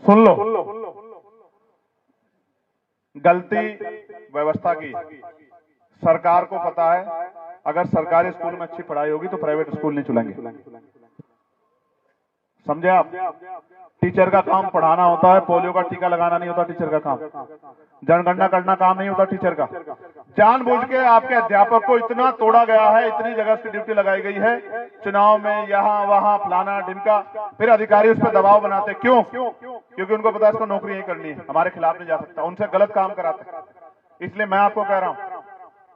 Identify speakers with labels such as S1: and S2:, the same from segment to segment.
S1: सुन लो, गलती व्यवस्था की। सरकार को पता है अगर सरकारी स्कूल में अच्छी पढ़ाई होगी तो प्राइवेट स्कूल नहीं चलेंगे। समझे आप? टीचर का काम पढ़ाना होता है, पोलियो का टीका लगाना नहीं होता टीचर का काम, जनगणना करना काम नहीं होता टीचर का। जानबूझ के आपके अध्यापक को इतना तोड़ा गया है, इतनी जगह से ड्यूटी लगाई गई है, चुनाव में यहाँ वहां फलाना ढिमका, फिर अधिकारी उस पर दबाव बनाते। क्यों? क्योंकि उनको पता है इसको नौकरी यही करनी है, हमारे खिलाफ नहीं जा सकता, उनसे गलत काम कराते। इसलिए मैं आपको कह रहा हूं,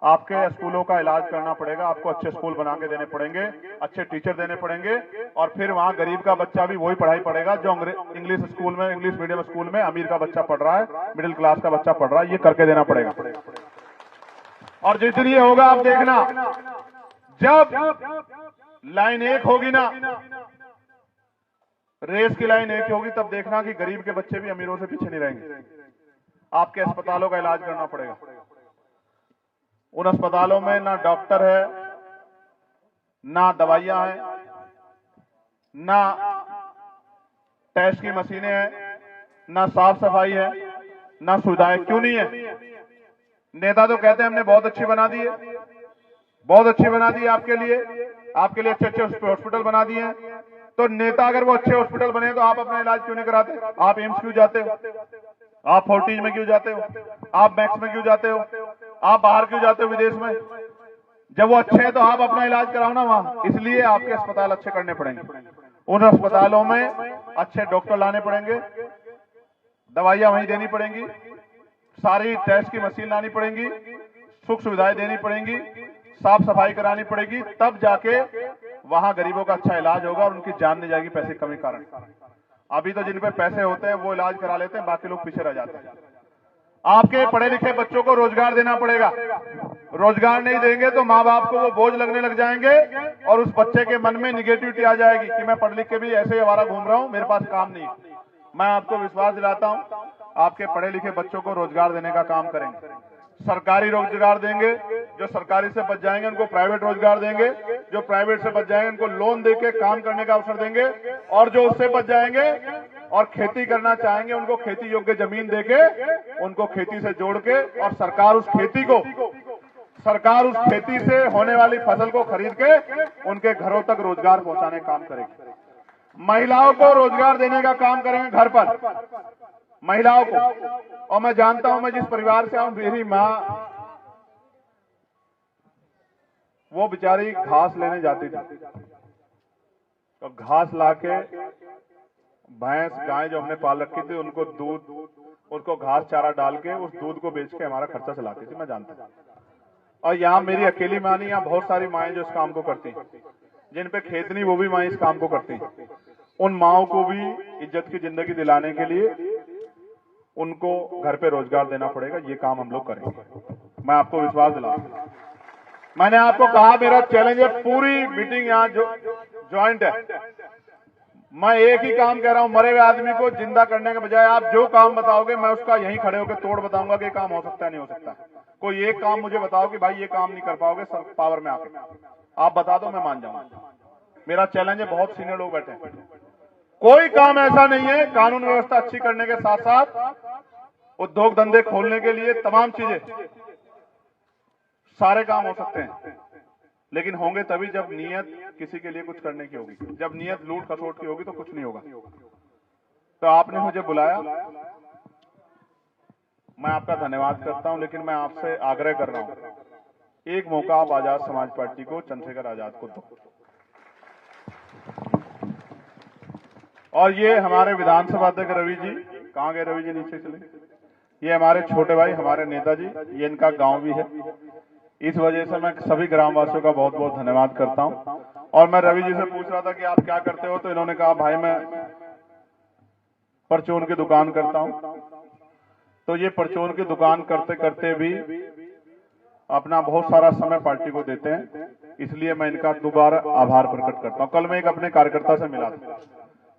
S1: आपके स्कूलों का इलाज करना पड़ेगा, आपको अच्छे स्कूल बना के देने पड़ेंगे, अच्छे टीचर देने पड़ेंगे, और फिर वहां गरीब का बच्चा भी वही पढ़ाई पढ़ेगा जो इंग्लिश स्कूल में, इंग्लिश मीडियम स्कूल में अमीर का बच्चा पढ़ रहा है, मिडिल क्लास का बच्चा पढ़ रहा है। ये करके देना पड़ेगा। और जिस दिन ये होगा आप देखना, जब लाइन एक होगी ना, रेस की लाइन एक होगी, तब देखना कि गरीब के बच्चे भी अमीरों से पीछे नहीं रहेंगे। आपके अस्पतालों का इलाज करना पड़ेगा। उन अस्पतालों में ना डॉक्टर है, ना दवाइयां हैं, ना टेस्ट की मशीनें हैं, ना साफ सफाई है, ना सुविधाएं। क्यों नहीं है? नेता तो कहते हैं हमने बहुत अच्छी बना दी है, बहुत अच्छी बना दी है आपके लिए अच्छे अच्छे हॉस्पिटल बना दिए हैं। तो नेता अगर वो अच्छे हॉस्पिटल बने तो आप अपना इलाज क्यों नहीं कराते? आप एम्स क्यों जाते हो? आप फोर्टिज में क्यों जाते हो? आप मैक्स में क्यों जाते हो? आप बाहर क्यों जाते हो विदेश में? जब वो अच्छे हैं तो आप अपना इलाज कराओ ना वहां। इसलिए आपके अस्पताल अच्छे करने पड़ेंगे। उन अस्पतालों में अच्छे डॉक्टर लाने पड़ेंगे, दवाइयां वहीं देनी पड़ेंगी, सारी टेस्ट की मशीन लानी पड़ेंगी, सुख सुविधाएं देनी पड़ेंगी, साफ सफाई करानी पड़ेगी, तब जाके वहां गरीबों का अच्छा इलाज होगा और उनकी जान नहीं जाएगी पैसे की कमी कारण। अभी तो जिन पे पैसे होते हैं वो इलाज करा लेते हैं, बाकी लोग पीछे रह जाते हैं। आपके पढ़े लिखे बच्चों को रोजगार देना पड़ेगा। रोजगार नहीं देंगे तो माँ बाप को वो बोझ लगने लग जाएंगे और उस बच्चे के मन में निगेटिविटी आ जाएगी कि मैं पढ़ लिख के भी ऐसे ही आवारा घूम रहा हूं, मेरे पास काम नहीं। मैं आपको विश्वास दिलाता हूं, आपके पढ़े लिखे बच्चों को रोजगार देने का काम करेंगे। सरकारी रोजगार देंगे, जो सरकारी से बच जाएंगे उनको प्राइवेट रोजगार देंगे, जो प्राइवेट से बच जाएंगे उनको लोन देके काम करने का अवसर देंगे, और जो उससे बच जाएंगे और खेती करना चाहेंगे उनको खेती योग्य जमीन देके उनको खेती से जोड़ के, और सरकार उस खेती से होने वाली फसल को खरीद के उनके घरों तक रोजगार पहुंचाने का काम करेगी। महिलाओं को रोजगार देने का काम करेंगे घर पर, महिलाओं को। और मैं जानता हूं, मैं जिस परिवार से आऊं, मेरी मां वो बेचारी घास लेने जाती थी, तो घास लाके भैंस गाय जो हमने पाल रखी थी उनको दूध, उसको घास चारा डाल के उस दूध को बेच के हमारा खर्चा चलाती थी, मैं जानता हूं। और यहाँ मेरी अकेली मां नहीं, यहाँ बहुत सारी माएं जो इस काम को करती हैं, जिन पे खेत नहीं वो भी माएं इस काम को करती हैं। उन माओं को भी इज्जत की जिंदगी दिलाने के लिए उनको घर पे रोजगार देना पड़ेगा। ये काम हम लोग करेंगे, मैं आपको विश्वास दिलाऊंगा। मैंने आपको कहा मेरा चैलेंज है, पूरी मीटिंग यहाँ ज्वाइंट है। मैं एक ही काम कह रहा हूं, मरे हुए आदमी को जिंदा करने के बजाय आप जो काम बताओगे मैं उसका यहीं खड़े होकर तोड़ बताऊंगा कि काम हो सकता है नहीं हो सकता। कोई एक काम मुझे बताओ कि भाई ये काम नहीं कर पाओगे सब पावर में आके, आप बता दो, मैं मान जाऊंगा। मेरा चैलेंज है, बहुत सीनियर लोग बैठे हैं, कोई काम ऐसा नहीं है। कानून व्यवस्था अच्छी करने के साथ साथ उद्योग धंधे खोलने के लिए तमाम चीजें, सारे काम हो सकते हैं, लेकिन होंगे तभी जब नीयत किसी के लिए कुछ करने की होगी। जब नीयत लूट खसोट की होगी तो कुछ नहीं होगा। तो आपने मुझे बुलाया, मैं आपका धन्यवाद करता हूं, लेकिन मैं आपसे आग्रह कर रहा हूं, एक मौका आप आजाद समाज पार्टी को, चंद्रशेखर आजाद को दो। और ये हमारे विधानसभा अध्यक्ष रवि जी, कहां गए रवि जी? नीचे चले। ये हमारे छोटे भाई, हमारे नेताजी, ये इनका गांव भी है। इस वजह से मैं सभी ग्रामवासियों का बहुत बहुत धन्यवाद करता हूं। और मैं रवि जी से पूछ रहा था कि आप क्या करते हो, तो इन्होंने कहा भाई मैं परचून की दुकान करता हूं। तो ये परचून की दुकान करते करते भी अपना बहुत सारा समय पार्टी को देते हैं, इसलिए मैं इनका दोबारा आभार प्रकट करता हूं। कल मैं एक अपने कार्यकर्ता से मिला था,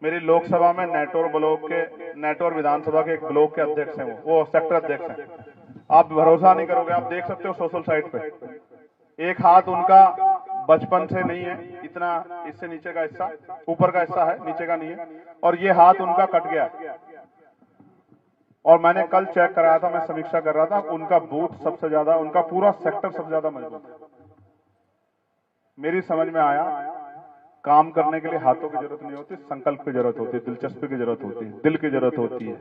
S1: मेरी लोकसभा में नेटौर ब्लॉक के, नेटौर विधानसभा के एक ब्लॉक के अध्यक्ष हैं, वो सेक्टर अध्यक्ष हैं। आप भरोसा नहीं करोगे, आप देख सकते हो सोशल साइट पे, एक हाथ उनका बचपन से नहीं है, इतना इससे नीचे का हिस्सा, ऊपर का हिस्सा है, नीचे का नहीं है, और ये हाथ उनका कट गया। और मैंने कल चेक कराया था, मैं समीक्षा कर रहा था, उनका बूथ सबसे ज्यादा, उनका पूरा सेक्टर सबसे ज्यादा मजबूत है। मेरी समझ में आया, काम करने के लिए हाथों की जरूरत नहीं होती, संकल्प की जरूरत होती है, दिलचस्पी की जरूरत होती है, दिल की जरूरत होती है,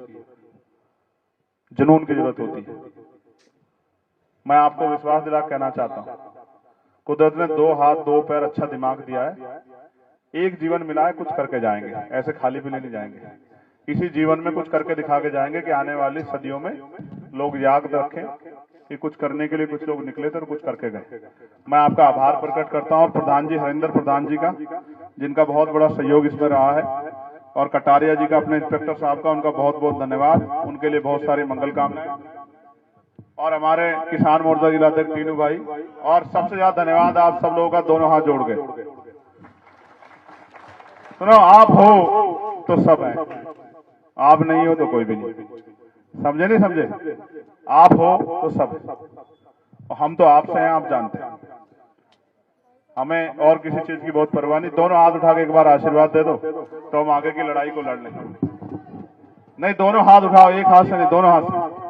S1: जुनून की जरूरत होती है। मैं आपको विश्वास दिला कहना चाहता हूं, कुदरत ने 2 हाथ 2 पैर अच्छा दिमाग दिया है, एक जीवन मिला है, कुछ करके जाएंगे, ऐसे खाली भी नहीं जाएंगे। इसी जीवन में कुछ करके दिखा के जाएंगे कि आने वाली सदियों में लोग याद रखें कि कुछ करने के लिए कुछ लोग निकले थे और कुछ करके गए। मैं आपका आभार प्रकट करता हूं, और प्रधान जी, हरिंदर प्रधान जी का, जिनका बहुत बड़ा सहयोग इसमें रहा है, और कटारिया जी का, अपने इंस्पेक्टर साहब का, उनका बहुत बहुत धन्यवाद, उनके लिए बहुत सारी मंगल कामनाएं, और हमारे किसान मोर्चा जिलाध्यक्ष टीनू भाई, और सबसे ज्यादा धन्यवाद आप सब लोगों का, दोनों हाथ जोड़ के। सुनो, आप हो तो सब है, आप नहीं हो तो कोई भी नहीं, समझे नहीं समझे? आप हो तो सब, और हम तो आपसे हैं, आप जानते हैं, हमें और किसी चीज की बहुत परवाह नहीं। दोनों हाथ उठा के एक बार आशीर्वाद दे दो तो हम आगे की लड़ाई को लड़ लेंगे। नहीं, दोनों हाथ उठाओ, एक हाथ से नहीं, दोनों हाथ से।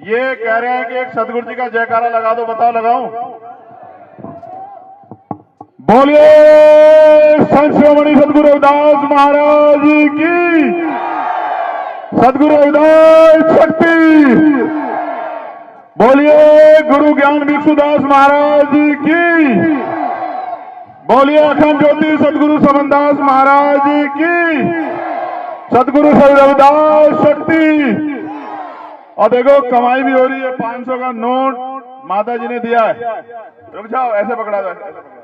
S1: ये कह रहे हैं कि एक सदगुरु जी का जयकारा लगा दो, बताओ लगाऊं? बोलिए संत शिरोमणि सदगुरु रविदास महाराज की, सदगुरु रविदास शक्ति। बोलिए गुरु ज्ञान भिक्षुदास महाराज की, बोलिए अखंड ज्योति सदगुरु समनदास महाराज की, सदगुरु श्री रविदास शक्ति। और देखो कमाई भी हो रही है, 500 का नोट माता जी ने दिया है। रुक जाओ, ऐसे पकड़ा दो, ऐसे पकड़ा,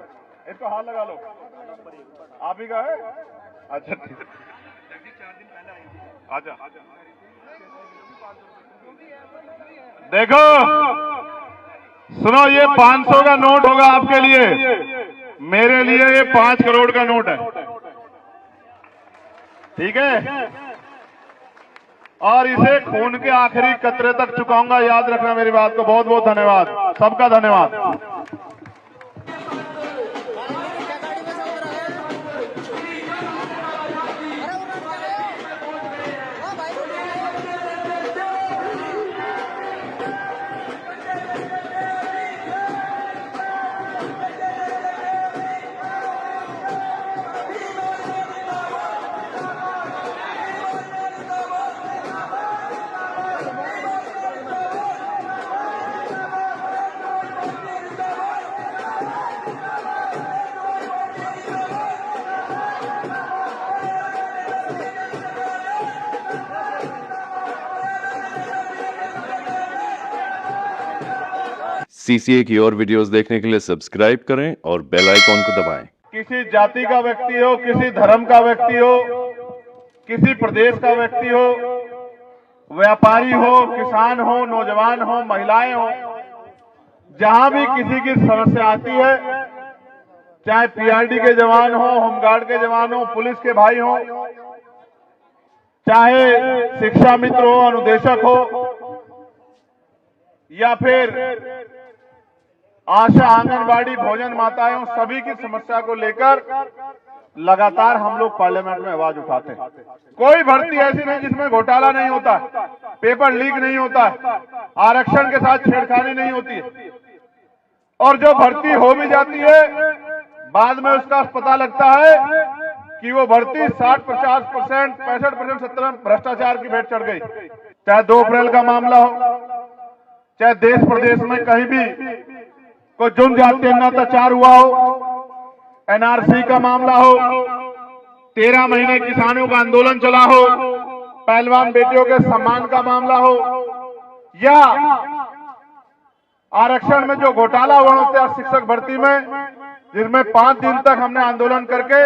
S1: इसको हाथ लगा लो। आप ही का है? अच्छा ठीक है, आजा। देखो सुनो, ये 500 का नोट होगा आपके लिए, मेरे लिए ये 5 करोड़ का नोट है, ठीक है? और इसे खून के आखिरी कतरे तक चुकाऊंगा, याद रखना मेरी बात को। बहुत बहुत धन्यवाद, सबका धन्यवाद।
S2: सीसीए की और वीडियोस देखने के लिए सब्सक्राइब करें और बेल आइकॉन को दबाएं।
S1: किसी जाति का व्यक्ति हो, किसी धर्म का व्यक्ति हो, किसी प्रदेश का व्यक्ति हो, व्यापारी हो, किसान हो, नौजवान हो, महिलाएं हो, जहां भी किसी की समस्या आती है, चाहे पीआरडी के जवान हो, होमगार्ड के जवान हो, पुलिस के भाई हो, चाहे शिक्षा मित्र हो, अनुदेशक हो, या फिर आशा आंगनबाड़ी भोजन माताएं हो, सभी की समस्या को लेकर लगातार हम लोग पार्लियामेंट में आवाज उठाते हैं। कोई भर्ती ऐसी नहीं जिसमें घोटाला नहीं होता, पेपर लीक नहीं होता, आरक्षण के साथ छेड़खानी नहीं होती है, और जो भर्ती हो भी जाती है बाद में उसका पता लगता है कि वो भर्ती 60-50%, 65%, 70% भ्रष्टाचार की भेंट चढ़ गई। चाहे 2 अप्रैल का मामला हो, चाहे देश प्रदेश में कहीं भी कोई जुर्म जाति अत्याचार हुआ हो, एनआरसी का मामला हो, 13 महीने किसानों का आंदोलन चला हो, पहलवान बेटियों के सम्मान का मामला हो, या आरक्षण में जो घोटाला हुआ होता है शिक्षक भर्ती में, जिसमें 5 दिन तक हमने आंदोलन करके